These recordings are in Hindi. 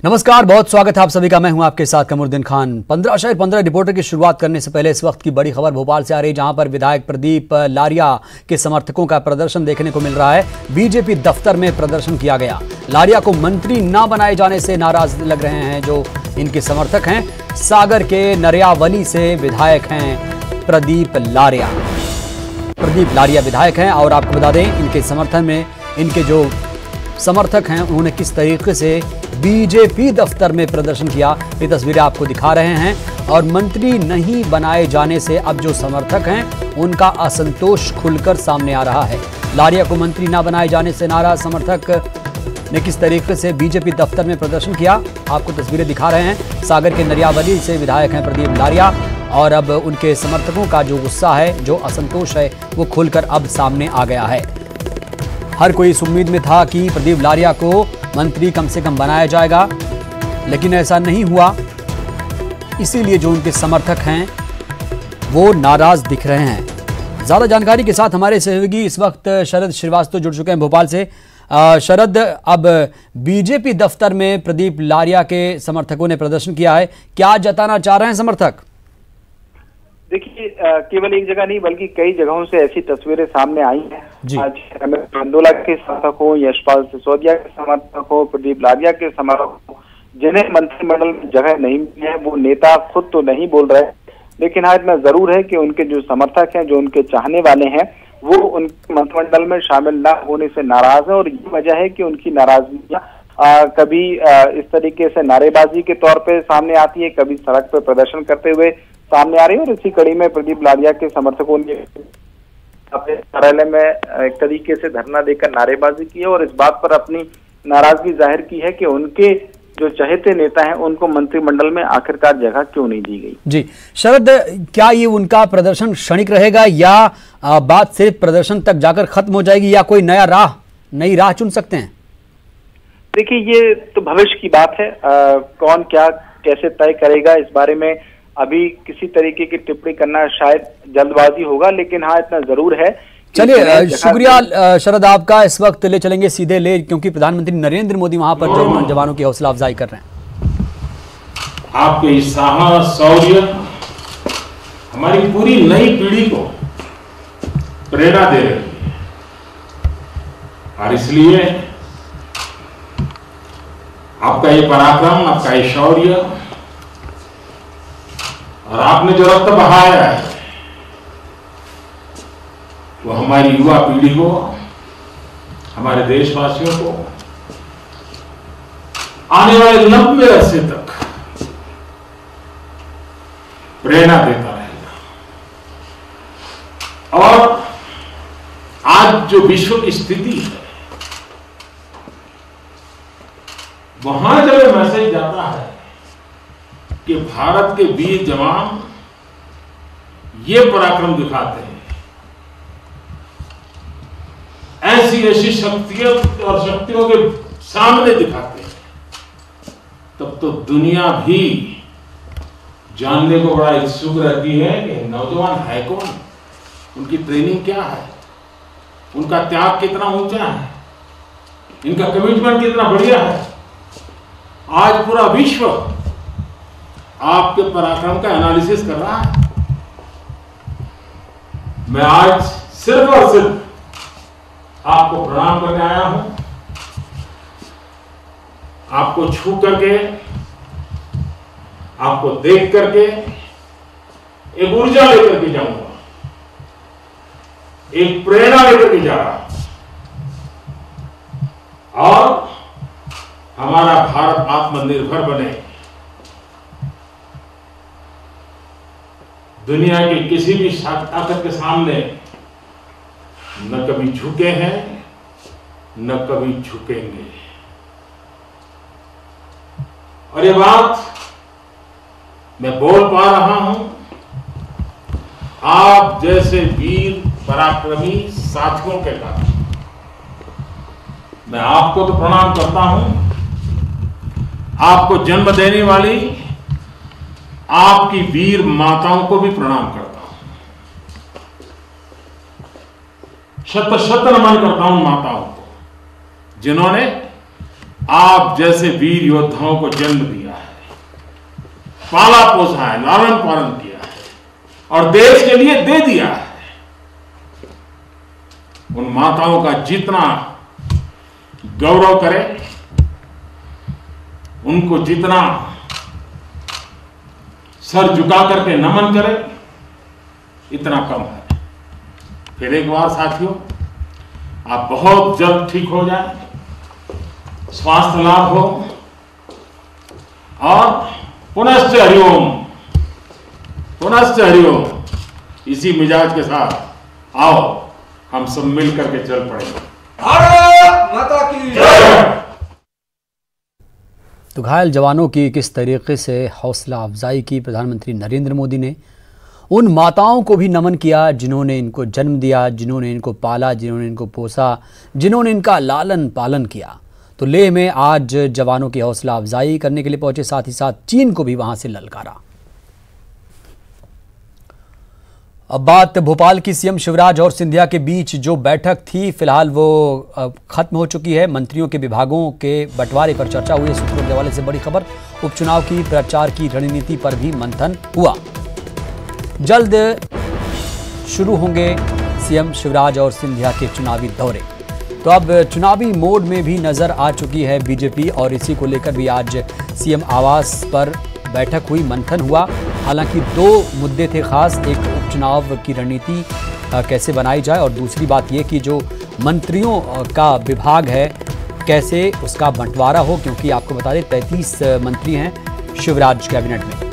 नमस्कार, बहुत स्वागत है आप सभी का। मैं हूं आपके साथ कमरुद्दीन खान। 15 शहर 15 रिपोर्टर की शुरुआत करने से पहले इस वक्त की बड़ी खबर भोपाल से आ रही है, जहां पर विधायक प्रदीप लारिया के समर्थकों का प्रदर्शन देखने को मिल रहा है। बीजेपी दफ्तर में प्रदर्शन किया गया। लारिया को मंत्री न बनाए जाने से नाराज लग रहे हैं जो इनके समर्थक हैं। सागर के नरियावली से विधायक हैं प्रदीप लारिया। प्रदीप लारिया विधायक हैं और आपको बता दें इनके समर्थन में इनके जो समर्थक हैं उन्होंने किस तरीके से बीजेपी दफ्तर में प्रदर्शन किया, ये तस्वीरें आपको दिखा रहे हैं। और मंत्री नहीं बनाए जाने से अब जो समर्थक हैं उनका असंतोष खुलकर सामने आ रहा है। लारिया को मंत्री ना बनाए जाने से नाराज समर्थक ने किस तरीके से बीजेपी दफ्तर में प्रदर्शन किया, आपको तस्वीरें दिखा रहे हैं। सागर के नरियावली से विधायक हैं प्रदीप लारिया और अब उनके समर्थकों का जो गुस्सा है, जो असंतोष है, वो खुलकर अब सामने आ गया है। हर कोई इस उम्मीद में था कि प्रदीप लारिया को मंत्री कम से कम बनाया जाएगा, लेकिन ऐसा नहीं हुआ। इसीलिए जो उनके समर्थक हैं वो नाराज दिख रहे हैं। ज्यादा जानकारी के साथ हमारे सहयोगी इस वक्त शरद श्रीवास्तव जुड़ चुके हैं भोपाल से। शरद, अब बीजेपी दफ्तर में प्रदीप लारिया के समर्थकों ने प्रदर्शन किया है, क्या जताना चाह रहे हैं समर्थक? देखिए, केवल एक जगह नहीं बल्कि कई जगहों से ऐसी तस्वीरें सामने आई हैं। आज रमेश चंदोला के समर्थक हो, यशपाल सिसोदिया के समर्थक हो, प्रदीप लारिया के समर्थक हो, जिन्हें मंत्रिमंडल में जगह नहीं मिली है, वो नेता खुद तो नहीं बोल रहे, लेकिन हाँ इतना जरूर है कि उनके जो समर्थक हैं, जो उनके चाहने वाले हैं, वो उनके मंत्रिमंडल में शामिल न होने से नाराज है। और ये वजह है कि उनकी नाराजगियां कभी इस तरीके से नारेबाजी के तौर पे सामने आती है, कभी सड़क पर प्रदर्शन करते हुए सामने आ रही है। और इसी कड़ी में प्रदीप लारिया के समर्थकों ने अपने कार्यालय में एक तरीके से धरना देकर नारेबाजी की है और इस बात पर अपनी नाराजगी जाहिर की है कि उनके जो चहेते नेता हैं उनको मंत्रिमंडल में आखिरकार जगह क्यों नहीं दी गई। जी शरद, क्या ये उनका प्रदर्शन क्षणिक रहेगा या बात सिर्फ प्रदर्शन तक जाकर खत्म हो जाएगी, या कोई नई राह चुन सकते हैं? देखिए, ये तो भविष्य की बात है। कौन क्या कैसे तय करेगा, इस बारे में अभी किसी तरीके की टिप्पणी करना शायद जल्दबाजी होगा, लेकिन हाँ इतना जरूर है। चलिए, शुक्रिया शरद आपका। इस वक्त ले चलेंगे सीधे क्योंकि प्रधानमंत्री नरेंद्र मोदी वहां पर जवानों की हौसला अफजाई कर रहे हैं। आपके साहस शौर्य हमारी पूरी नई पीढ़ी को प्रेरणा दे रही है और इसलिए आपका ये पराक्रम, आपका ये शौर्य और आपने जो रक्त बहाया है वो हमारी युवा पीढ़ी को, हमारे देशवासियों को आने वाले 90 अरसे तक प्रेरणा देता रहेगा। और आज जो विश्व की स्थिति है, वहां जब ये मैसेज जाता है कि भारत के वीर जवान ये पराक्रम दिखाते हैं, ऐसी शक्तियों के सामने दिखाते हैं, तब तो दुनिया भी जानने को बड़ा इच्छुक रहती है कि नौजवान है कौन, उनकी ट्रेनिंग क्या है, उनका त्याग कितना ऊंचा है, इनका कमिटमेंट कितना बढ़िया है। आज पूरा विश्व आपके पराक्रम का एनालिसिस कर रहा है। मैं आज सिर्फ और सिर्फ आपको प्रणाम करने आया हूं, आपको छू करके, आपको देख करके एक ऊर्जा लेकर के जाऊंगा, एक प्रेरणा लेकर के जा रहा हूं और हमारा भारत आत्मनिर्भर बने, दुनिया की किसी भी ताकत के सामने न कभी झुके हैं न कभी झुकेंगे। और ये बात मैं बोल पा रहा हूं आप जैसे वीर पराक्रमी साथियों के कारण। मैं आपको तो प्रणाम करता हूं, आपको जन्म देने वाली आपकी वीर माताओं को भी प्रणाम करता हूं, शत शत नमन करता हूं माताओं को, जिन्होंने आप जैसे वीर योद्धाओं को जन्म दिया है, पाला पोसा है, लालन पालन किया है और देश के लिए दे दिया है। उन माताओं का जितना गौरव करें, उनको जितना सर झुका करके नमन करें, इतना कम है। फिर एक बार साथियों, आप बहुत जल्द ठीक हो जाए, स्वास्थ्य लाभ हो और पुनश्च हरिओम, पुनश्च हरिओम। इसी मिजाज के साथ आओ हम सब मिल करके चल पड़ेंगे। भारत माता की जय। तो घायल जवानों की किस तरीके से हौसला अफजाई की प्रधानमंत्री नरेंद्र मोदी ने। उन माताओं को भी नमन किया जिन्होंने इनको जन्म दिया, जिन्होंने इनको पाला, जिन्होंने इनको पोसा, जिन्होंने इनका लालन पालन किया। तो लेह में आज जवानों की हौसला अफजाई करने के लिए पहुंचे, साथ ही साथ चीन को भी वहां से ललकारा। अब बात भोपाल की सीएम शिवराज और सिंधिया के बीच जो बैठक थी, फिलहाल वो खत्म हो चुकी है। मंत्रियों के विभागों के बंटवारे पर चर्चा हुई। सूत्रों के हवाले से बड़ी खबर, उपचुनाव की प्रचार की रणनीति पर भी मंथन हुआ। जल्द शुरू होंगे सीएम शिवराज और सिंधिया के चुनावी दौरे। तो अब चुनावी मोड में भी नजर आ चुकी है बीजेपी और इसी को लेकर भी आज सीएम आवास पर बैठक हुई, मंथन हुआ। हालांकि दो मुद्दे थे खास, एक उपचुनाव की रणनीति कैसे बनाई जाए और दूसरी बात ये कि जो मंत्रियों का विभाग है कैसे उसका बंटवारा हो, क्योंकि आपको बता दें 33 मंत्री हैं शिवराज कैबिनेट में।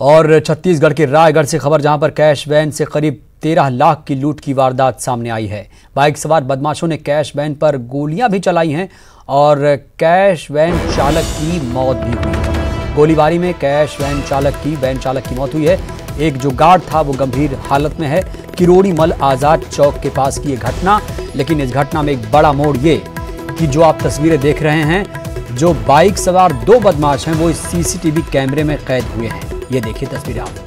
और छत्तीसगढ़ के रायगढ़ से खबर, जहां पर कैश वैन से करीब 13 लाख की लूट की वारदात सामने आई है। बाइक सवार बदमाशों ने कैश वैन पर गोलियां भी चलाई हैं और कैश वैन चालक की मौत भी हुई है। गोलीबारी में कैश वैन चालक की मौत हुई है। एक जो गार्ड था वो गंभीर हालत में है। किरोड़ी मल आजाद चौक के पास की ये घटना, लेकिन इस घटना में एक बड़ा मोड़ ये कि जो आप तस्वीरें देख रहे हैं, जो बाइक सवार 2 बदमाश हैं वो इस सीसीटीवी कैमरे में कैद हुए हैं। ये देखिए तस्वीरें आप।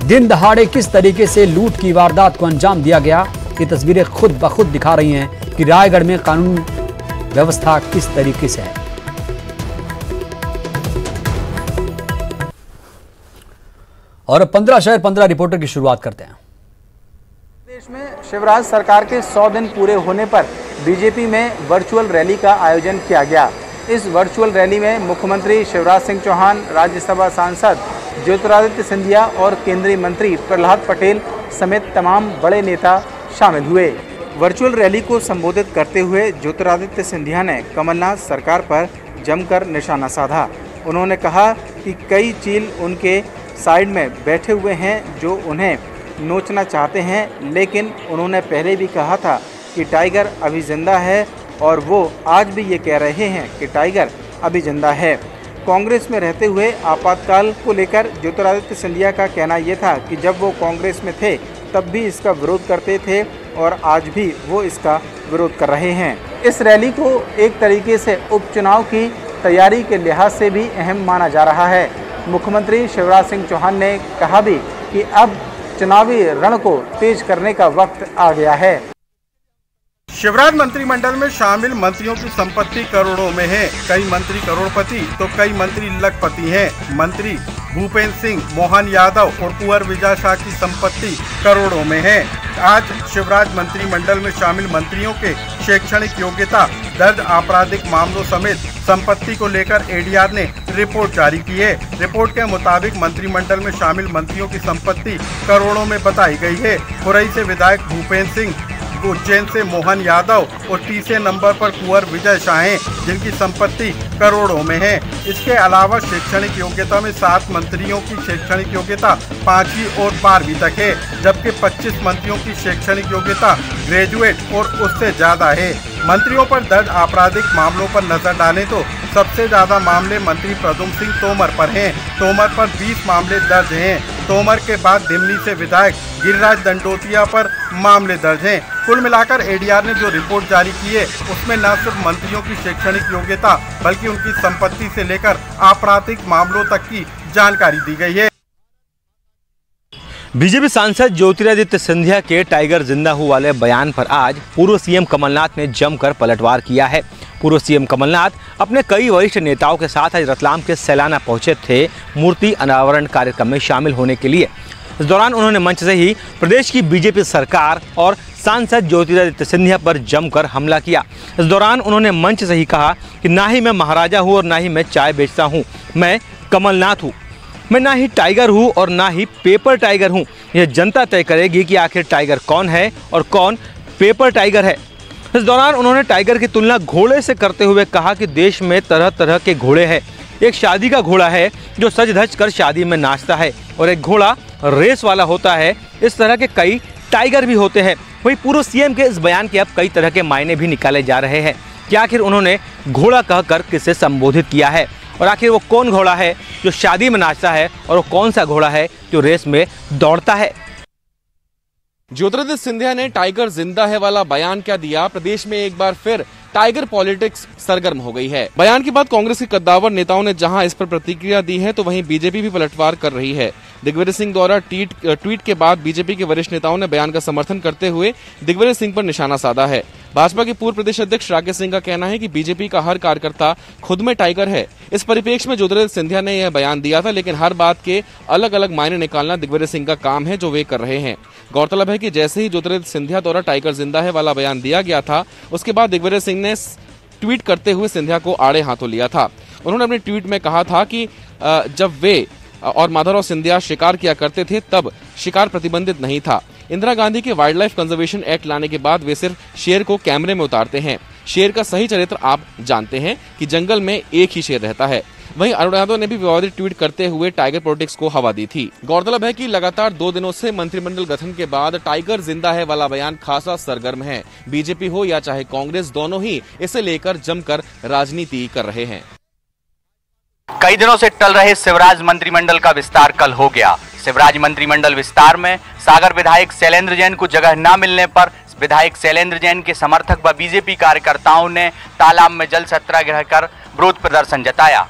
दिन दहाड़े किस तरीके से लूट की वारदात को अंजाम दिया गया, ये तस्वीरें खुद ब खुद दिखा रही हैं कि रायगढ़ में कानून व्यवस्था किस तरीके से है। और 15 शहर 15 रिपोर्टर की शुरुआत करते हैं। देश में शिवराज सरकार के 100 दिन पूरे होने पर बीजेपी में वर्चुअल रैली का आयोजन किया गया। इस वर्चुअल रैली में मुख्यमंत्री शिवराज सिंह चौहान, राज्यसभा सांसद ज्योतिरादित्य सिंधिया और केंद्रीय मंत्री प्रहलाद पटेल समेत तमाम बड़े नेता शामिल हुए। वर्चुअल रैली को संबोधित करते हुए ज्योतिरादित्य सिंधिया ने कमलनाथ सरकार पर जमकर निशाना साधा। उन्होंने कहा कि कई चील उनके साइड में बैठे हुए हैं जो उन्हें नोचना चाहते हैं, लेकिन उन्होंने पहले भी कहा था कि टाइगर अभी जिंदा है और वो आज भी ये कह रहे हैं कि टाइगर अभी जिंदा है। कांग्रेस में रहते हुए आपातकाल को लेकर ज्योतिरादित्य सिंधिया का कहना ये था कि जब वो कांग्रेस में थे तब भी इसका विरोध करते थे और आज भी वो इसका विरोध कर रहे हैं। इस रैली को एक तरीके से उपचुनाव की तैयारी के लिहाज से भी अहम माना जा रहा है। मुख्यमंत्री शिवराज सिंह चौहान ने कहा भी कि अब चुनावी रण को तेज करने का वक्त आ गया है। शिवराज मंत्रिमंडल में शामिल मंत्रियों की संपत्ति करोड़ों में है। कई मंत्री करोड़पति तो कई मंत्री लखपति हैं। मंत्री भूपेंद्र सिंह, मोहन यादव और कुंवर विजय शाह की संपत्ति करोड़ों में है। आज शिवराज मंत्रिमंडल में शामिल मंत्रियों के शैक्षणिक योग्यता, दर्ज आपराधिक मामलों समेत संपत्ति को लेकर एडीआर ने रिपोर्ट जारी की है। रिपोर्ट के मुताबिक मंत्रिमंडल में शामिल मंत्रियों की संपत्ति करोड़ों में बताई गई है। खुरई से विधायक भूपेंद्र सिंह, उज्जैन से मोहन यादव और तीसरे नंबर पर कुंवर विजय शाह हैं, जिनकी संपत्ति करोड़ों में है। इसके अलावा शैक्षणिक योग्यता में 7 मंत्रियों की शैक्षणिक योग्यता 5वीं और 12वीं तक है, जबकि 25 मंत्रियों की शैक्षणिक योग्यता ग्रेजुएट और उससे ज्यादा है। मंत्रियों पर दर्ज आपराधिक मामलों पर नजर डालें तो सबसे ज्यादा मामले मंत्री प्रद्युम्न सिंह तोमर पर हैं। तोमर पर 20 मामले दर्ज हैं। तोमर के बाद दिमनी से विधायक गिरिराज दंडोतिया पर मामले दर्ज हैं। कुल मिलाकर एडीआर ने जो रिपोर्ट जारी की है उसमें न सिर्फ मंत्रियों की शैक्षणिक योग्यता बल्कि उनकी संपत्ति से लेकर आपराधिक मामलों तक की जानकारी दी गई है। बीजेपी सांसद ज्योतिरादित्य सिंधिया के टाइगर जिंदा हूँ वाले बयान पर आज पूर्व सीएम कमलनाथ ने जमकर पलटवार किया है। पूर्व सीएम कमलनाथ अपने कई वरिष्ठ नेताओं के साथ आज रतलाम के सैलाना पहुंचे थे मूर्ति अनावरण कार्यक्रम में शामिल होने के लिए। इस दौरान उन्होंने मंच से ही प्रदेश की बीजेपी सरकार और सांसद ज्योतिरादित्य सिंधिया पर जमकर हमला किया। इस दौरान उन्होंने मंच से ही कहा कि ना ही मैं महाराजा हूँ और ना ही मैं चाय बेचता हूँ, मैं कमलनाथ हूँ। मैं ना ही टाइगर हूँ और ना ही पेपर टाइगर हूँ। यह जनता तय करेगी कि आखिर टाइगर कौन है और कौन पेपर टाइगर है। इस दौरान उन्होंने टाइगर की तुलना घोड़े से करते हुए कहा कि देश में तरह तरह के घोड़े हैं। एक शादी का घोड़ा है जो सज धज कर शादी में नाचता है और एक घोड़ा रेस वाला होता है। इस तरह के कई टाइगर भी होते हैं। वहीं पूर्व सीएम के इस बयान के अब कई तरह के मायने भी निकाले जा रहे हैं कि आखिर उन्होंने घोड़ा कहकर किसे संबोधित किया है और आखिर वो कौन घोड़ा है जो शादी में नाचता है और वो कौन सा घोड़ा है जो रेस में दौड़ता है। ज्योतिरादित्य सिंधिया ने टाइगर जिंदा है वाला बयान क्या दिया, प्रदेश में एक बार फिर टाइगर पॉलिटिक्स सरगर्म हो गई है। बयान के बाद कांग्रेस के कद्दावर नेताओं ने जहां इस पर प्रतिक्रिया दी है तो वहीं बीजेपी भी पलटवार कर रही है। दिग्विजय सिंह द्वारा ट्वीट के बाद बीजेपी के वरिष्ठ नेताओं ने बयान का समर्थन करते हुए दिग्विजय सिंह पर निशाना साधा है। भाजपा के पूर्व प्रदेश अध्यक्ष राकेश सिंह का कहना है कि बीजेपी का हर कार्यकर्ता खुद में टाइगर है। इस परिप्रेक्ष्य में ज्योतिरादित्य सिंधिया ने यह बयान दिया था, लेकिन हर बात के अलग अलग मायने निकालना दिग्विजय सिंह का काम है जो वे कर रहे हैं। गौरतलब है कि जैसे ही ज्योतिरादित्य सिंधिया द्वारा टाइगर जिंदा है वाला बयान दिया गया था, उसके बाद दिग्विजय सिंह ने ट्वीट करते हुए सिंधिया को आड़े हाथों लिया था। उन्होंने अपने ट्वीट में कहा था कि जब वे और माधवराव सिंधिया शिकार किया करते थे तब शिकार प्रतिबंधित नहीं था। इंदिरा गांधी के वाइल्ड लाइफ कंजर्वेशन एक्ट लाने के बाद वे सिर्फ शेर को कैमरे में उतारते हैं। शेर का सही चरित्र आप जानते हैं कि जंगल में एक ही शेर रहता है। वहीं अरुण यादव ने भी विवादित ट्वीट करते हुए टाइगर पॉलिटिक्स को हवा दी थी। गौरतलब है कि लगातार 2 दिनों से मंत्रिमंडल गठन के बाद टाइगर जिंदा है वाला बयान खासा सरगर्म है। बीजेपी हो या चाहे कांग्रेस, दोनों ही इसे लेकर जमकर राजनीति कर रहे हैं। कई दिनों से टल रहे शिवराज मंत्रिमंडल का विस्तार कल हो गया। शिवराज मंत्रिमंडल विस्तार में सागर विधायक शैलेंद्र जैन को जगह न मिलने पर विधायक शैलेंद्र जैन के समर्थक व बीजेपी कार्यकर्ताओं ने तालाब में जल सत्याग्रह कर विरोध प्रदर्शन जताया।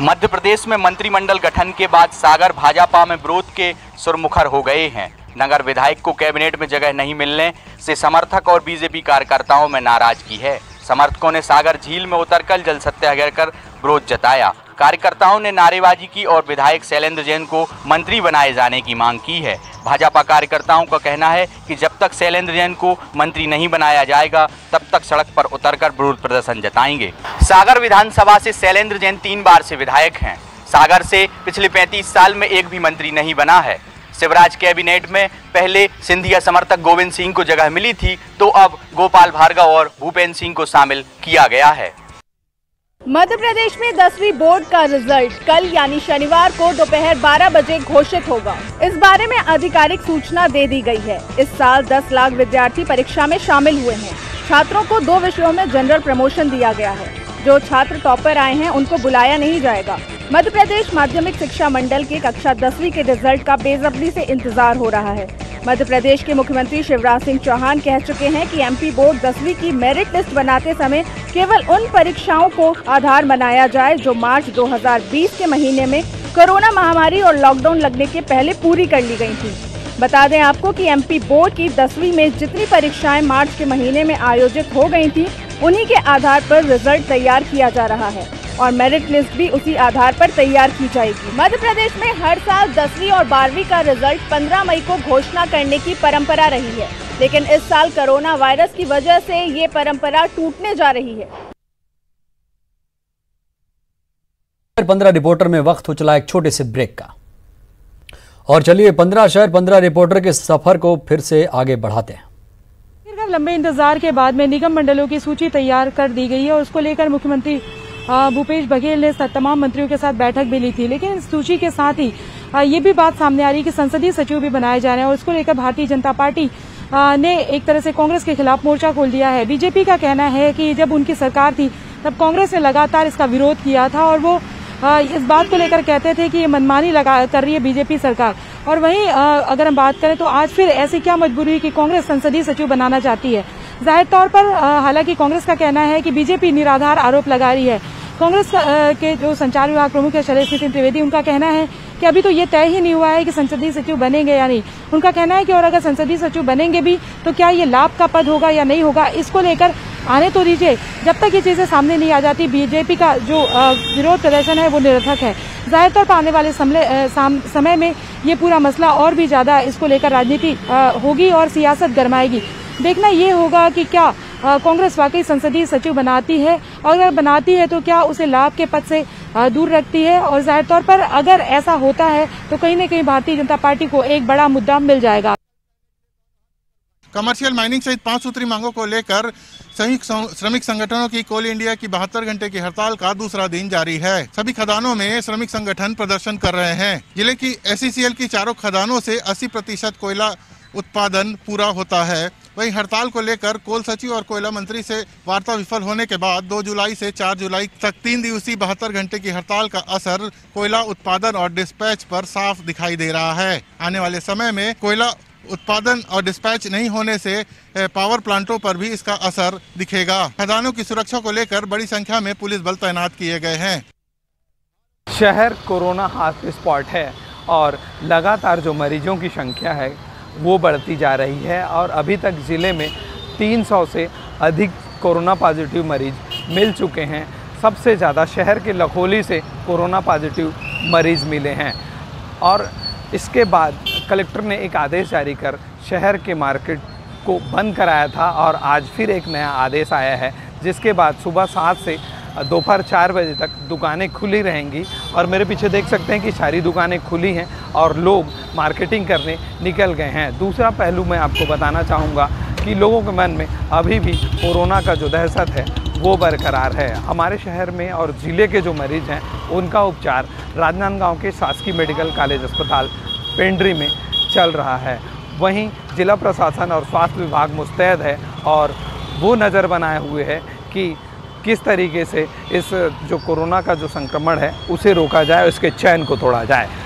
मध्य प्रदेश में मंत्रिमंडल गठन के बाद सागर भाजपा में विरोध के सुरमुखर हो गए हैं। नगर विधायक को कैबिनेट में जगह नहीं मिलने से समर्थक और बीजेपी कार्यकर्ताओं में नाराजगी है। समर्थकों ने सागर झील में उतरकर जल सत्याग्रह कर विरोध जताया। कार्यकर्ताओं ने नारेबाजी की और विधायक शैलेंद्र जैन को मंत्री बनाए जाने की मांग की है। भाजपा कार्यकर्ताओं का कहना है कि जब तक शैलेंद्र जैन को मंत्री नहीं बनाया जाएगा तब तक सड़क पर उतरकर विरोध प्रदर्शन जताएंगे। सागर विधानसभा से शैलेंद्र जैन 3 बार से विधायक हैं। सागर से पिछले 35 साल में एक भी मंत्री नहीं बना है। शिवराज कैबिनेट में पहले सिंधिया समर्थक गोविंद सिंह को जगह मिली थी, तो अब गोपाल भार्गव और भूपेंद्र सिंह को शामिल किया गया है। मध्य प्रदेश में 10वीं बोर्ड का रिजल्ट कल यानी शनिवार को दोपहर 12 बजे घोषित होगा। इस बारे में आधिकारिक सूचना दे दी गई है। इस साल 10 लाख विद्यार्थी परीक्षा में शामिल हुए हैं। छात्रों को 2 विषयों में जनरल प्रमोशन दिया गया है। जो छात्र टॉपर आए हैं उनको बुलाया नहीं जाएगा। मध्य प्रदेश माध्यमिक शिक्षा मंडल के कक्षा 10वीं के रिजल्ट का बेसब्री से इंतजार हो रहा है। मध्य प्रदेश के मुख्यमंत्री शिवराज सिंह चौहान कह चुके हैं कि एमपी बोर्ड 10वीं की मेरिट लिस्ट बनाते समय केवल उन परीक्षाओं को आधार बनाया जाए जो मार्च 2020 के महीने में कोरोना महामारी और लॉकडाउन लगने के पहले पूरी कर ली गई थी। बता दें आपको कि एमपी बोर्ड की 10वीं में जितनी परीक्षाएं मार्च के महीने में आयोजित हो गई थी, उन्हीं के आधार पर रिजल्ट तैयार किया जा रहा है और मेरिट लिस्ट भी उसी आधार पर तैयार की जाएगी। मध्य प्रदेश में हर साल 10वीं और 12वीं का रिजल्ट 15 मई को घोषणा करने की परंपरा रही है, लेकिन इस साल कोरोना वायरस की वजह से ये परंपरा टूटने जा रही है। 15 रिपोर्टर में वक्त हो चला एक छोटे से ब्रेक का, और चलिए 15 शहर 15 रिपोर्टर के सफर को फिर से आगे बढ़ाते हैं। लंबे इंतजार के बाद में निगम मंडलों की सूची तैयार कर दी गई है और उसको लेकर मुख्यमंत्री भूपेश बघेल ने तमाम मंत्रियों के साथ बैठक भी ली थी। लेकिन इस सूची के साथ ही ये भी बात सामने आ रही है कि संसदीय सचिव भी बनाए जा रहे हैं और इसको लेकर भारतीय जनता पार्टी ने एक तरह से कांग्रेस के खिलाफ मोर्चा खोल दिया है। बीजेपी का कहना है कि जब उनकी सरकार थी तब कांग्रेस ने लगातार इसका विरोध किया था और वो इस बात को लेकर कहते थे कि ये मनमानी कर रही है बीजेपी सरकार। और वहीं अगर हम बात करें तो आज फिर ऐसी क्या मजबूरी है कि कांग्रेस संसदीय सचिव बनाना चाहती है। जाहिर तौर पर हालांकि कांग्रेस का कहना है कि बीजेपी निराधार आरोप लगा रही है, कांग्रेस के जो संचार विभाग प्रमुख है शैलेश नितिन त्रिवेदी, उनका कहना है कि अभी तो ये तय ही नहीं हुआ है कि संसदीय सचिव बनेंगे या नहीं। उनका कहना है कि और अगर संसदीय सचिव बनेंगे भी तो क्या ये लाभ का पद होगा या नहीं होगा, इसको लेकर आने तो दीजिए। जब तक ये चीजें सामने नहीं आ जाती, बीजेपी का जो विरोध प्रदर्शन है वो निरर्थक है। जाहिर तौर पर आने वाले समय में ये पूरा मसला और भी ज्यादा इसको लेकर राजनीति होगी और सियासत गरमाएगी। देखना ये होगा कि क्या कांग्रेस वाकई संसदीय सचिव बनाती है, और अगर बनाती है तो क्या उसे लाभ के पद से दूर रखती है। और जाहिर तौर पर अगर ऐसा होता है तो कहीं न कहीं भारतीय जनता पार्टी को एक बड़ा मुद्दा मिल जाएगा। कमर्शियल माइनिंग सहित 5 सूत्री मांगों को लेकर श्रमिक संगठनों की कोल इंडिया की 72 घंटे की हड़ताल का दूसरा दिन जारी है। सभी खदानों में श्रमिक संगठन प्रदर्शन कर रहे हैं। जिले की SCCL की चारों खदानों से 80% कोयला उत्पादन पूरा होता है। वहीं हड़ताल को लेकर कोल सचिव और कोयला मंत्री से वार्ता विफल होने के बाद 2 जुलाई से 4 जुलाई तक 3 दिवसीय 72 घंटे की हड़ताल का असर कोयला उत्पादन और डिस्पैच पर साफ दिखाई दे रहा है। आने वाले समय में कोयला उत्पादन और डिस्पैच नहीं होने से पावर प्लांटों पर भी इसका असर दिखेगा। खदानों की सुरक्षा को लेकर बड़ी संख्या में पुलिस बल तैनात किए गए हैं। शहर कोरोना हॉटस्पॉट है और लगातार जो मरीजों की संख्या है वो बढ़ती जा रही है और अभी तक ज़िले में 300 से अधिक कोरोना पॉजिटिव मरीज मिल चुके हैं। सबसे ज़्यादा शहर के लखोली से कोरोना पॉजिटिव मरीज मिले हैं और इसके बाद कलेक्टर ने एक आदेश जारी कर शहर के मार्केट को बंद कराया था और आज फिर एक नया आदेश आया है, जिसके बाद सुबह 7 से दोपहर 4 बजे तक दुकानें खुली रहेंगी। और मेरे पीछे देख सकते हैं कि सारी दुकानें खुली हैं और लोग मार्केटिंग करने निकल गए हैं। दूसरा पहलू मैं आपको बताना चाहूँगा कि लोगों के मन में अभी भी कोरोना का जो दहशत है वो बरकरार है। हमारे शहर में और ज़िले के जो मरीज हैं उनका उपचार राजनांदगांव के शासकीय मेडिकल कॉलेज अस्पताल पेंड्री में चल रहा है। वहीं जिला प्रशासन और स्वास्थ्य विभाग मुस्तैद है और वो नज़र बनाए हुए है कि किस तरीके से इस जो कोरोना का जो संक्रमण है उसे रोका जाए, उसके चैन को तोड़ा जाए।